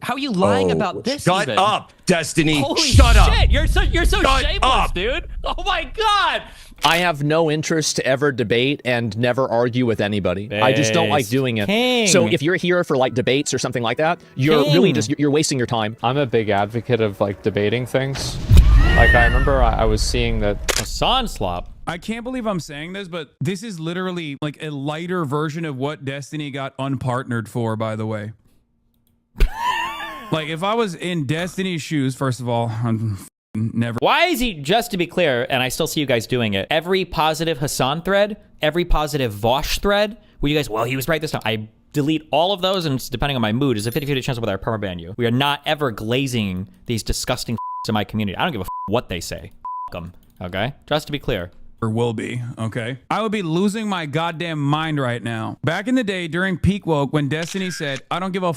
How are you lying about this? Shut up, Destiny. Holy Shut shit! up. You're so Shut shameless, up. dude. Oh my god. I have no interest to ever debate and never argue with anybody. I just don't like doing it. King. So if you're here for like debates or something like that, you're really just you're wasting your time. I'm a big advocate of like debating things. Like I remember I was seeing that Hasan Slop. I can't believe I'm saying this, but this is literally like a lighter version of what Destiny got unpartnered for, by the way. Like, if I was in Destiny's shoes, first of all, I'm never... Why is he, just to be clear, and I still see you guys doing it, every positive Hasan thread, every positive Vosh thread, where you guys, well, he was right this time, I delete all of those, and depending on my mood, there's a 50-50 chance of whether I permaban you. We are not ever glazing these disgusting in my community. I don't give a what they say. Them, okay? Just to be clear. Or will be, okay? I would be losing my goddamn mind right now. Back in the day, during Peak Woke, when Destiny said, I don't give a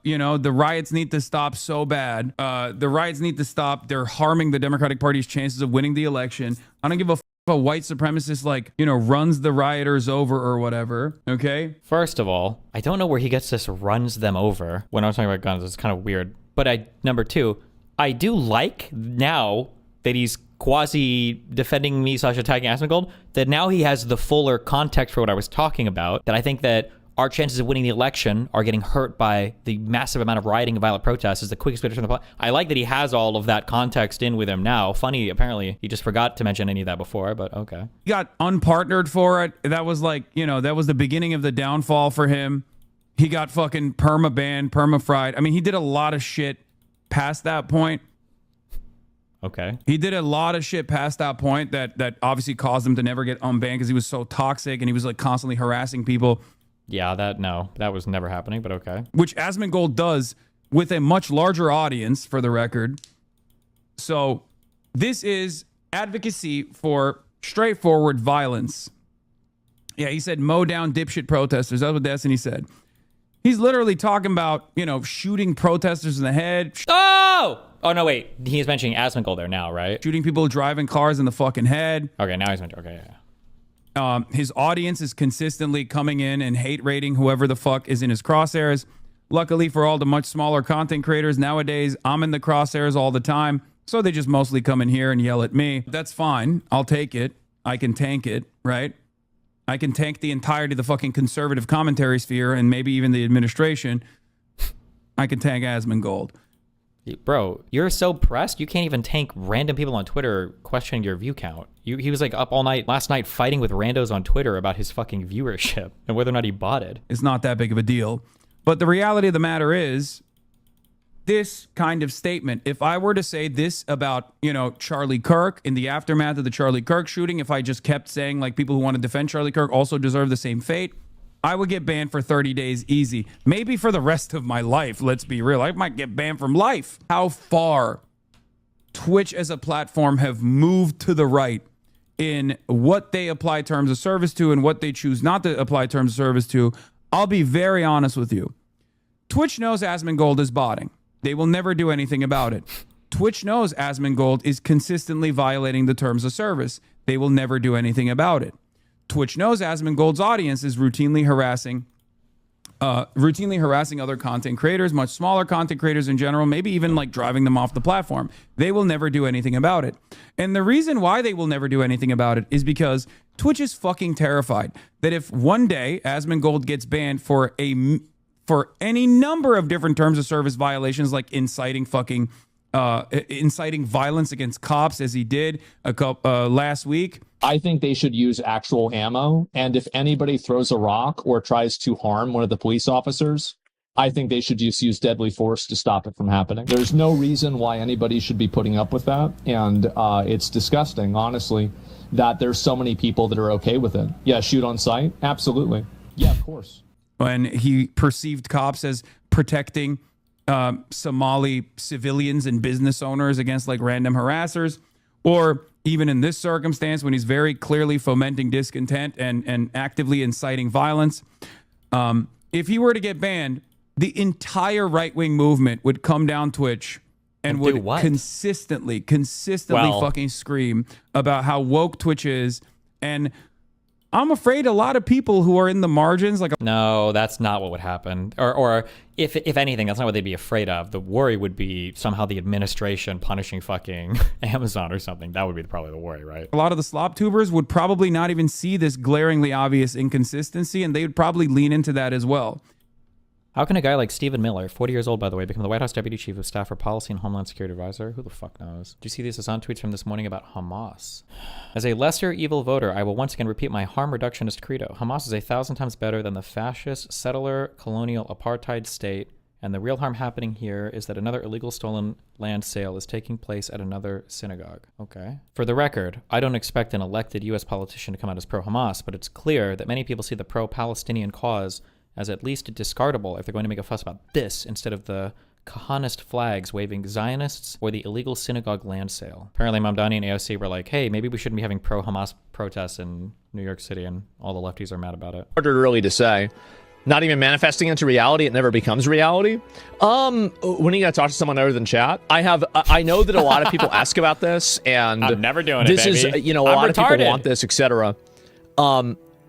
you know, the riots need to stop so bad. The riots need to stop. They're harming the Democratic Party's chances of winning the election. I don't give a a white supremacist, like, you know, runs the rioters over or whatever, okay? First of all, I don't know where he gets this runs them over. When I'm talking about guns, it's kind of weird. But number two, I do like now that he's quasi defending me / attacking Asmongold, that now he has the fuller context for what I was talking about, that I think that our chances of winning the election are getting hurt by the massive amount of rioting and violent protests is the quickest way to turn the plot. I like that he has all of that context in with him now. Funny, apparently, he just forgot to mention any of that before, but okay. He got unpartnered for it. That was like, you know, that was the beginning of the downfall for him. He got fucking perma-banned, perma-fried. I mean, he did a lot of shit past that point. Okay. He did a lot of shit past that point that obviously caused him to never get unbanned because he was so toxic and he was like constantly harassing people. Yeah, that was never happening, but okay. Which Asmongold does with a much larger audience, for the record. So this is advocacy for straightforward violence. Yeah, he said mow down dipshit protesters. That's what Destiny said. He's literally talking about, you know, shooting protesters in the head. Oh, no, wait. He's mentioning Asmongold there now, right? Shooting people driving cars in the fucking head. Okay, now he's mentioning, okay, yeah. His audience is consistently coming in and hate rating whoever the fuck is in his crosshairs. Luckily for all the much smaller content creators nowadays, I'm in the crosshairs all the time, so they just mostly come in here and yell at me. That's fine. I'll take it. I can tank it, right? I can tank the entirety of the fucking conservative commentary sphere and maybe even the administration. I can tank Asmongold. Bro, you're so pressed, you can't even tank random people on Twitter questioning your view count. He was like up all night last night fighting with randos on Twitter about his fucking viewership and whether or not he botted. It's not that big of a deal. But the reality of the matter is, this kind of statement, if I were to say this about, you know, Charlie Kirk in the aftermath of the Charlie Kirk shooting, if I just kept saying like people who want to defend Charlie Kirk also deserve the same fate, I would get banned for 30 days easy. Maybe for the rest of my life, let's be real. I might get banned from life. How far Twitch as a platform have moved to the right in what they apply terms of service to and what they choose not to apply terms of service to, I'll be very honest with you. Twitch knows Asmongold is botting. They will never do anything about it. Twitch knows Asmongold is consistently violating the terms of service. They will never do anything about it. Twitch knows Asmongold's audience is routinely harassing other content creators, much smaller content creators in general, maybe even like driving them off the platform. They will never do anything about it. And the reason why they will never do anything about it is because Twitch is fucking terrified that if one day Asmongold gets banned for any number of different terms of service violations, like inciting violence against cops, as he did last week. I think they should use actual ammo. And if anybody throws a rock or tries to harm one of the police officers, I think they should just use deadly force to stop it from happening. There's no reason why anybody should be putting up with that. And it's disgusting, honestly, that there's so many people that are okay with it. Yeah, shoot on sight. Absolutely. Yeah, of course. When he perceived cops as protecting Somali civilians and business owners against like random harassers, or even in this circumstance when he's very clearly fomenting discontent and actively inciting violence. If he were to get banned, the entire right-wing movement would come down Twitch and would consistently fucking scream about how woke Twitch is. And I'm afraid a lot of people who are in the margins, like No, that's not what would happen. Or if anything, that's not what they'd be afraid of. The worry would be somehow the administration punishing fucking Amazon or something. That would be probably the worry, right? a lot of the slop tubers would probably not even see this glaringly obvious inconsistency, and they would probably lean into that as well. How can a guy like Stephen Miller, 40 years old by the way, become the White House Deputy Chief of Staff for Policy and Homeland Security Advisor? Who the fuck knows? Do you see these Hasan tweets from this morning about Hamas? As a lesser evil voter, I will once again repeat my harm reductionist credo. Hamas is 1,000 times better than the fascist, settler, colonial, apartheid state, and the real harm happening here is that another illegal stolen land sale is taking place at another synagogue. Okay. For the record, I don't expect an elected U.S. politician to come out as pro-Hamas, but it's clear that many people see the pro-Palestinian cause as at least discardable if they're going to make a fuss about this instead of the Kahanist flags waving Zionists or the illegal synagogue land sale. Apparently Mamdani and AOC were like, hey, maybe we shouldn't be having pro-Hamas protests in New York City, and all the lefties are mad about it. Harder really to say. Not even manifesting into reality, it never becomes reality. When are you gonna talk to someone other than chat? I know that a lot of people ask about this, and I'm never doing this it, is, baby. you know, a I'm lot of people retarded. want this, etc.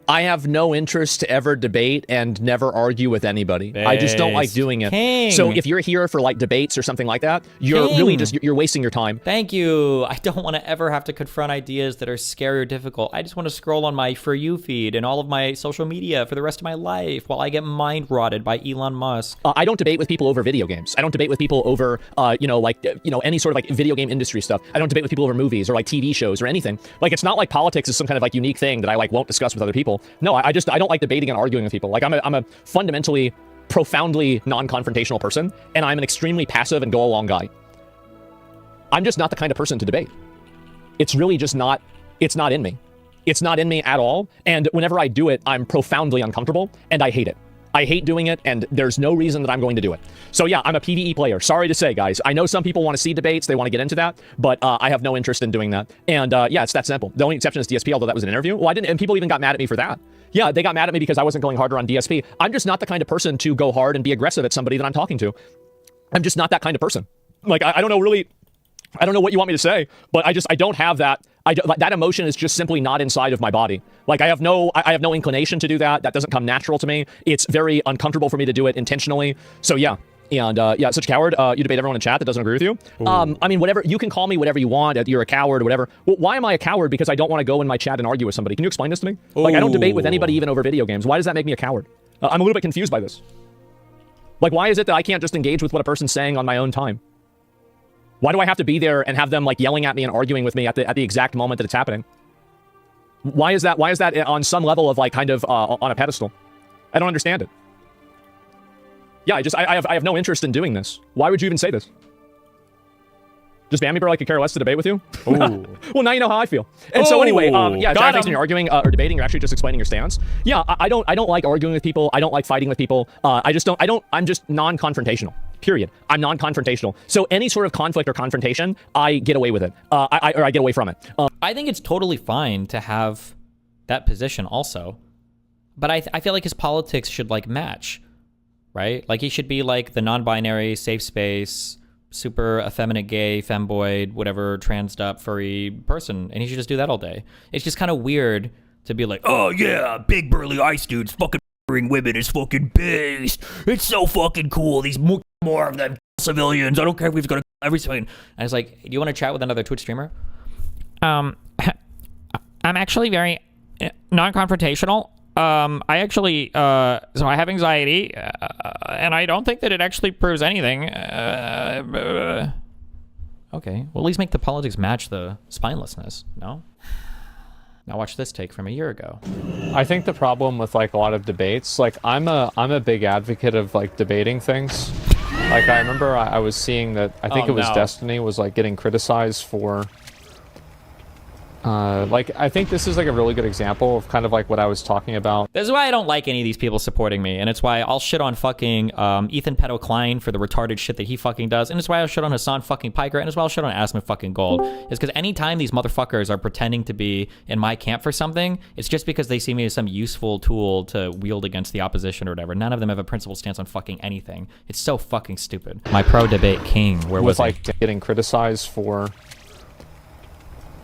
I have no interest to ever debate and never argue with anybody. I just don't like doing it. King. So if you're here for like debates or something like that, you're really just, you're wasting your time. Thank you. I don't want to ever have to confront ideas that are scary or difficult. I just want to scroll on my For You feed and all of my social media for the rest of my life while I get mind rotted by Elon Musk. I don't debate with people over video games. I don't debate with people over, any sort of like video game industry stuff. I don't debate with people over movies or like TV shows or anything. Like, it's not like politics is some kind of like unique thing that I like won't discuss with other people. No, I don't like debating and arguing with people. Like, I'm a fundamentally, profoundly non-confrontational person, and I'm an extremely passive and go-along guy. I'm just not the kind of person to debate. It's really just not, it's not in me. It's not in me at all, and whenever I do it, I'm profoundly uncomfortable, and I hate it. I hate doing it, and there's no reason that I'm going to do it. So yeah, I'm a PvE player. Sorry to say, guys. I know some people want to see debates. They want to get into that, but I have no interest in doing that. And yeah, it's that simple. The only exception is DSP, although that was an interview. Well, I didn't, and people even got mad at me for that. Yeah, they got mad at me because I wasn't going harder on DSP. I'm just not the kind of person to go hard and be aggressive at somebody that I'm talking to. I'm just not that kind of person. Like, I don't know really, I don't know what you want me to say, but I don't have that. That emotion is just simply not inside of my body. Like, I have no inclination to do that. That doesn't come natural to me. It's very uncomfortable for me to do it intentionally. So yeah. And yeah, such a coward. You debate everyone in chat that doesn't agree with you. I mean, whatever, you can call me whatever you want. You're a coward or whatever. Well, why am I a coward? Because I don't want to go in my chat and argue with somebody. Can you explain this to me? Like, I don't debate with anybody even over video games. Why does that make me a coward? I'm a little bit confused by this. Like, why is it that I can't just engage with what a person's saying on my own time? Why do I have to be there and have them like yelling at me and arguing with me at the exact moment that it's happening? Why is that on some level of like kind of on a pedestal? I don't understand it. Yeah, I have no interest in doing this. Why would you even say this? Just ban me, bro. I could care less to debate with you. Well, now you know how I feel. And so anyway, yeah, Jack thinks when you're arguing or debating, you're actually just explaining your stance. Yeah, I don't like arguing with people. I don't like fighting with people. I'm just non-confrontational. Period. I'm non-confrontational. So any sort of conflict or confrontation, I get away with it. I get away from it. I think it's totally fine to have that position also, but I feel like his politics should like match, right? Like, he should be like the non-binary, safe space, super effeminate, gay, femboy, whatever, transed up, furry person, and he should just do that all day. It's just kind of weird to be like, oh yeah, big burly ice dudes fucking women is fucking based. It's so fucking cool. These more of them civilians. I don't care if we've got every civilian. And it's like, do you want to chat with another Twitch streamer? I'm actually very non-confrontational. I actually, so I have anxiety, and I don't think that it actually proves anything. Okay, well, at least make the politics match the spinelessness, no? Now watch this take from a year ago. I think the problem with like a lot of debates, like I'm a big advocate of like debating things. Like, I remember I was seeing that, I think it was Destiny was like getting criticized for like, I think this is like a really good example of kind of like what I was talking about. This is why I don't like any of these people supporting me, and it's why I'll shit on fucking Ethan Pedo Klein for the retarded shit that he fucking does, and it's why I'll shit on Hasan fucking Piker, and it's why I'll shit on Asmon fucking Gold. Is because anytime these motherfuckers are pretending to be in my camp for something, it's just because they see me as some useful tool to wield against the opposition or whatever. None of them have a principled stance on fucking anything. It's so fucking stupid. My pro debate king, where was like getting criticized for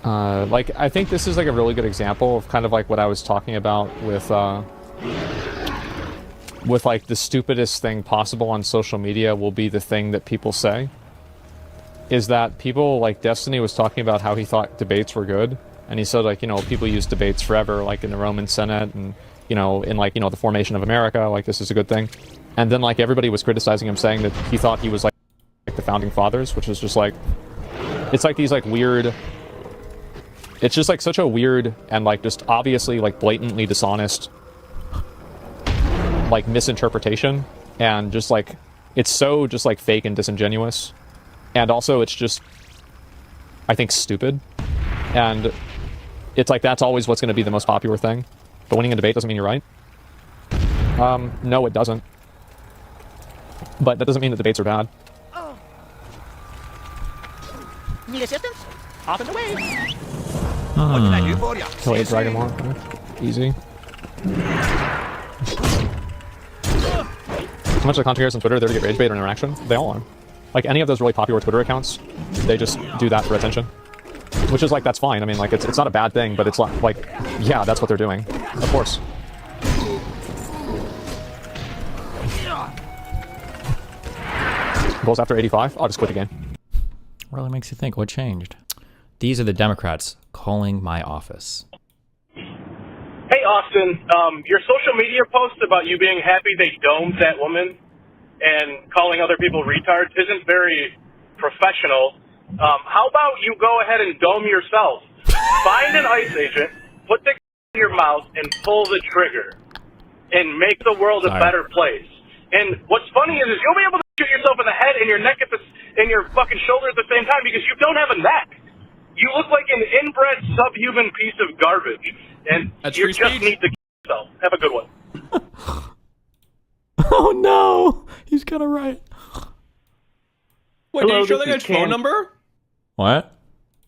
Like, I think this is like a really good example of kind of like what I was talking about with like the stupidest thing possible on social media will be the thing that people say. Is that people, like Destiny was talking about how he thought debates were good, and he said, like, you know, people use debates forever, like in the Roman Senate and, you know, in like, you know, the formation of America, like this is a good thing. And then like everybody was criticizing him, saying that he thought he was like the founding fathers, which was just like, it's like these like weird, it's just like such a weird and like just obviously like blatantly dishonest like misinterpretation, and just like it's so just like fake and disingenuous, and also it's just, I think, stupid. And it's like that's always what's going to be the most popular thing, but winning a debate doesn't mean you're right. No, it doesn't, but that doesn't mean that debates are bad. Need assistance? Off and away. What can I do for you? Kill a dragon more. Okay. Easy. How much of the content creators on Twitter are there to get rage bait or interaction? They all are. Like any of those really popular Twitter accounts, they just do that for attention. Which is like, that's fine. I mean, like, it's not a bad thing, but it's like, yeah, that's what they're doing. Of course. Goals after 85? I'll just quit the game. Really makes you think, what changed? These are the Democrats calling my office. Hey, Austin, your social media post about you being happy they domed that woman and calling other people retards isn't very professional. How about you go ahead and dome yourself? Find an ICE agent, put the in your mouth, and pull the trigger. And make the world a better place. And what's funny is you'll be able to shoot yourself in the head and your neck and your fucking shoulder at the same time because you don't have a neck. You look like an inbred subhuman piece of garbage. And you just need to kill yourself. Have a good one. Oh no! He's kind of right. Wait, did you show that guy's phone number? What?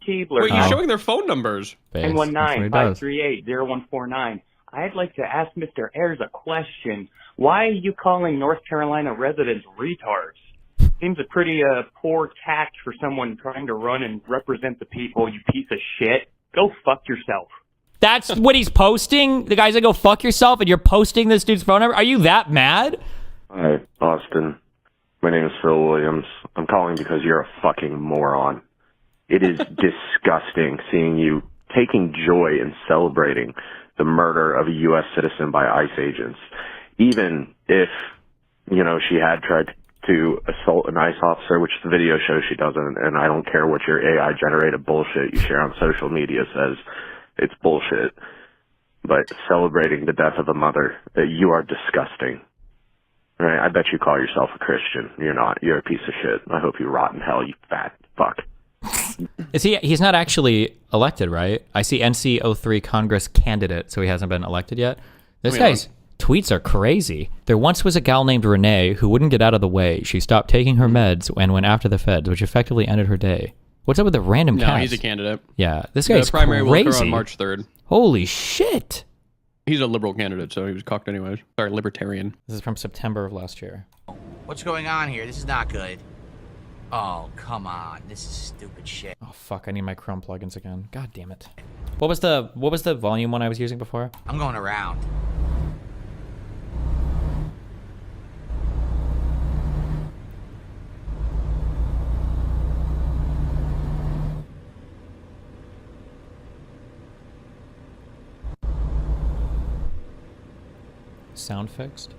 Keebler. Wait, you're showing their phone numbers. 919-538-0149. I'd like to ask Mr. Ayers a question. Why are you calling North Carolina residents retards? Seems a pretty poor tact for someone trying to run and represent the people, you piece of shit. Go fuck yourself. That's what he's posting? The guy's like, go fuck yourself, and you're posting this dude's phone number? Are you that mad? Hi, Austin. My name is Phil Williams. I'm calling because you're a fucking moron. It is disgusting seeing you taking joy in celebrating the murder of a U.S. citizen by ICE agents. Even if, you know, she had tried to assault an ICE officer, which the video shows she doesn't, and I don't care what your AI-generated bullshit you share on social media says. It's bullshit. But celebrating the death of a mother, you are disgusting. Right? I bet you call yourself a Christian. You're not. You're a piece of shit. I hope you rot in hell, you fat fuck. Is he? He's not actually elected, right? I see NC03 Congress candidate, so he hasn't been elected yet. This guy's tweets are crazy. There once was a gal named Renee who wouldn't get out of the way. She stopped taking her meds and went after the feds, which effectively ended her day. What's up with the random cast? No, he's a candidate. Yeah, this guy's the primary crazy. will occur on March 3rd. Holy shit. He's a liberal candidate, so he was cocked anyways. Sorry, libertarian. This is from September of last year. What's going on here? This is not good. Oh, come on. This is stupid shit. Oh fuck, I need my Chrome plugins again. God damn it. What was the volume one I was using before? I'm going around. Sound fixed.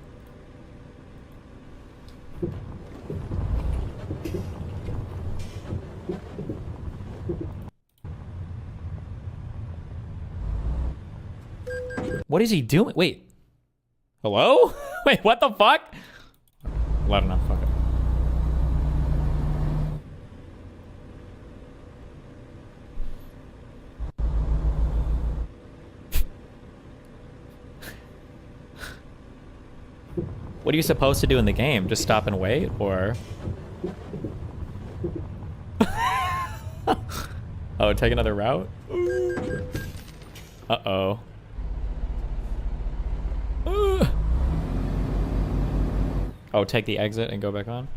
What is he doing? Wait. Hello? Wait, what the fuck? Loud enough, fuck it. What are you supposed to do in the game? Just stop and wait, or? Oh, take another route? Uh-oh. Oh, take the exit and go back on?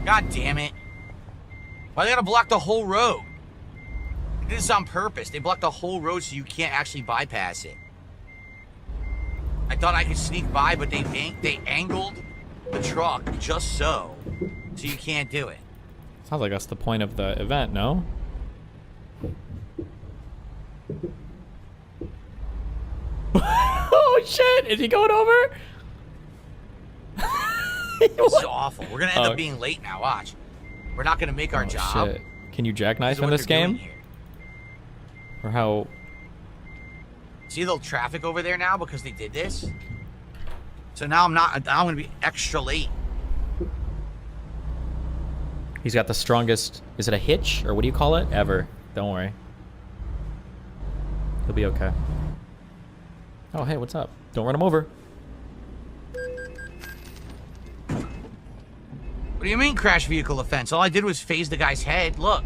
God damn it. Why they gotta block the whole road? They did this on purpose. They blocked the whole road so you can't actually bypass it. I thought I could sneak by, but they angled the truck just so you can't do it. Sounds like that's the point of the event, no? Oh shit! Is he going over? This is awful. We're gonna end up being late now. Watch. We're not gonna make our job. Shit. Can you jackknife in this game? Or how? See the traffic over there now because they did this. So now I'm gonna be extra late. He's got the strongest. Is it a hitch or what do you call it? Ever. Don't worry. He'll be okay. Oh hey, what's up? Don't run him over. What do you mean crash vehicle offense? All I did was phase the guy's head. Look.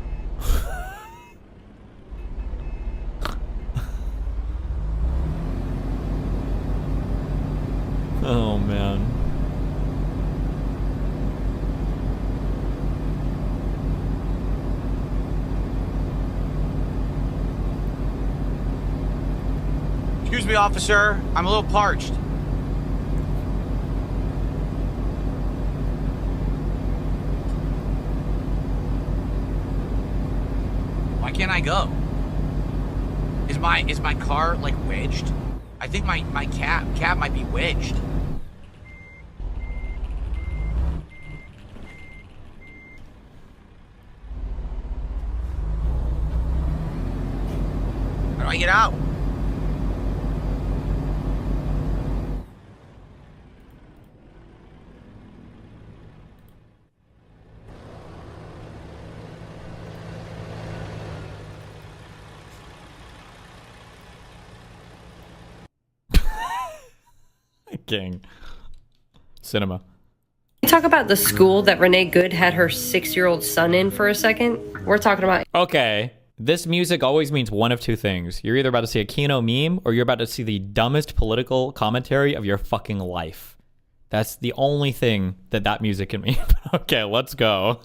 Oh man. Excuse me, officer. I'm a little parched. Why can't I go? Is my car like wedged? I think my cab might be wedged. How do I get out? King. Cinema. Can you talk about the school that Renée Good had her 6-year-old son in for a second? We're talking about... Okay. This music always means one of two things. You're either about to see a Kino meme or you're about to see the dumbest political commentary of your fucking life. That's the only thing that music can mean. Okay, let's go.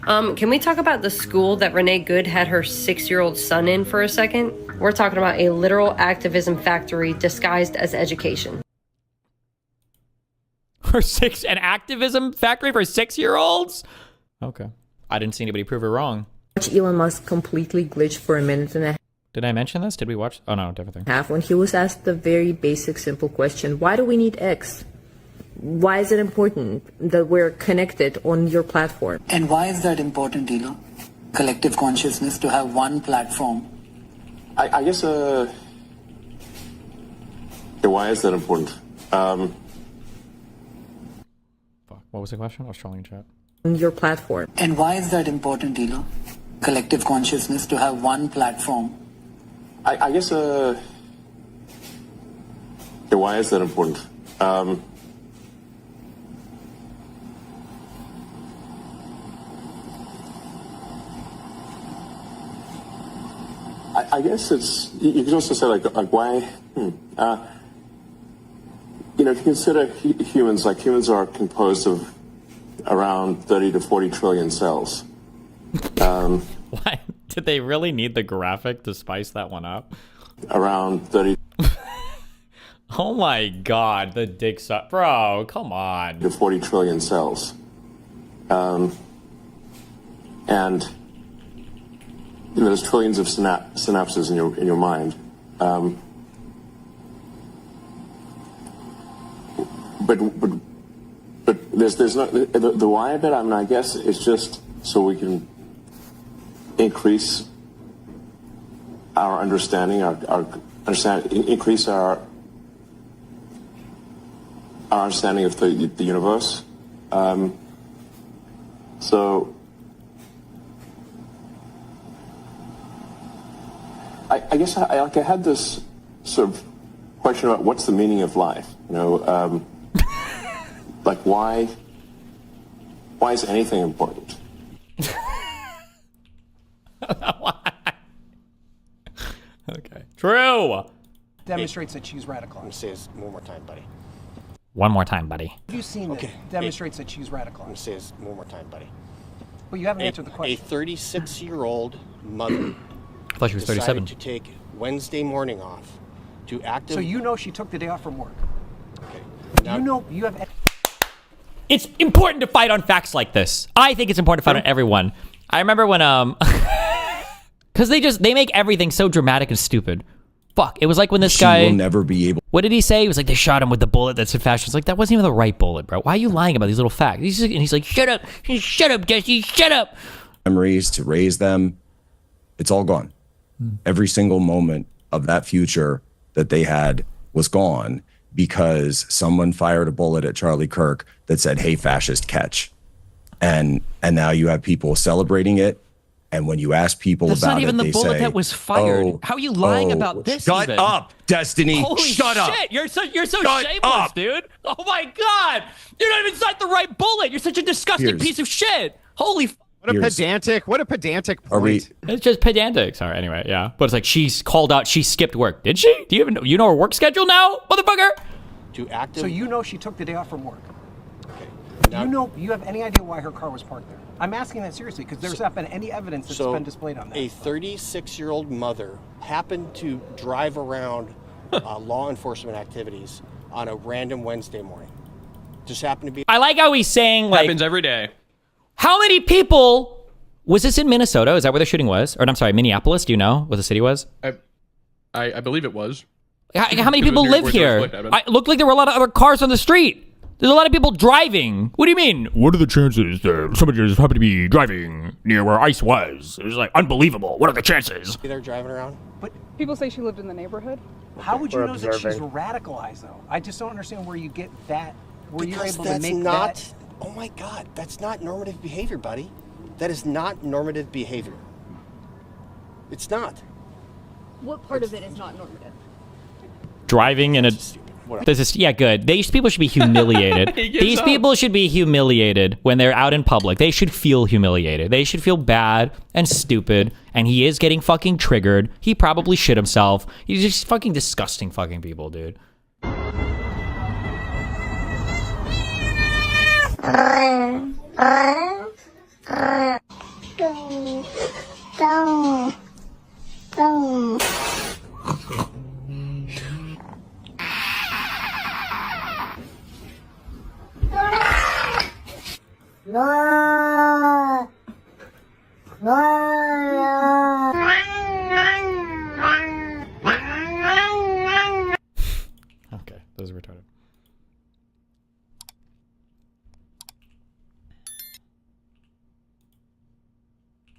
Can we talk about the school that Renée Good had her 6-year-old son in for a second? We're talking about a literal activism factory disguised as education. An activism factory for 6-year-olds? Okay. I didn't see anybody prove her wrong. Watch Elon Musk completely glitch for a minute and a Did I mention this? Did we watch? Oh no, different thing. half when he was asked the very basic, simple question, why do we need X? Why is it important that we're connected on your platform? And why is that important, Elon? Collective consciousness, to have one platform. I guess, why is that important? Fuck, what was the question? I was trolling in chat. On your platform. And why is that important, Elon? Collective consciousness, to have one platform. I guess, why is that important? I guess it's, you can also say like why, if you consider humans are composed of around 30 to 40 trillion cells. Why? Did they really need the graphic to spice that one up? Around 30. Oh my god, the dick suck. Bro, come on. To 40 trillion cells. And there's trillions of synapses in your mind. But there's not the why of it. I mean, I guess it's just so we can increase our understanding, increase our understanding of the universe. So I guess I had this sort of question about what's the meaning of life. Like why is anything important? Okay. True. Demonstrates that she's radical. I'm gonna say this one more time, buddy. One more time, buddy. Have you seen that demonstrates that she's radical? I'm gonna say this one more time, buddy. Well, you haven't answered the question. A 36-year-old mother I thought she was 37. decided to take Wednesday morning off to active... So you know she took the day off from work. Okay. You know you have... It's important to fight on facts like this. I think it's important to fight on everyone. I remember when, because they make everything so dramatic and stupid. Fuck, it was like when this guy... will never be able... What did he say? He was like, they shot him with the bullet that said fascist. Like, that wasn't even the right bullet, bro. Why are you lying about these little facts? And he's like, shut up, Jesse, shut up. Memories to raise them. It's all gone. Every single moment of that future that they had was gone because someone fired a bullet at Charlie Kirk that said, hey, fascist, catch. And now you have people celebrating it. And when you ask people That's about not even it, the they bullet say, that was fired. oh, How are you lying oh, about this? Shut even? up, Destiny. Holy shut up. shit! You're so Shut shameless, up. dude. Oh my god! You're not even inside the right bullet. You're such a disgusting piece of shit. Holy. What a pedantic point. It's just pedantic. Sorry, anyway, yeah. But it's like she's called out, she skipped work. Did she? Do you even know, you know her work schedule now, motherfucker? To active... So you know she took the day off from work. Okay. You know, you have any idea why her car was parked there? I'm asking that seriously because there's not been any evidence that's been displayed on that. A 36-year-old mother happened to drive around law enforcement activities on a random Wednesday morning. Just happened to be... I like how he's saying, like... Happens every day. How many people... Was this in Minnesota? Is that where the shooting was? Or I'm sorry, Minneapolis? Do you know what the city was? I believe it was. How many people live here? It looked like there were a lot of other cars on the street. There's a lot of people driving. What do you mean? What are the chances that somebody just happened to be driving near where ICE was? It was like unbelievable. What are the chances? They're driving around. But people say she lived in the neighborhood. How would you We're know that she's observing. radicalized, though? I just don't understand where you get that. Where you're Because able to that's make not... that. Oh my God, that's not normative behavior, buddy. That is not normative behavior. It's not. What part of it is not normative? Driving in a... This is, yeah, good. These people should be humiliated. These people should be humiliated when they're out in public. They should feel humiliated. They should feel bad and stupid. And he is getting fucking triggered. He probably shit himself. He's just fucking disgusting fucking people, dude. Don't.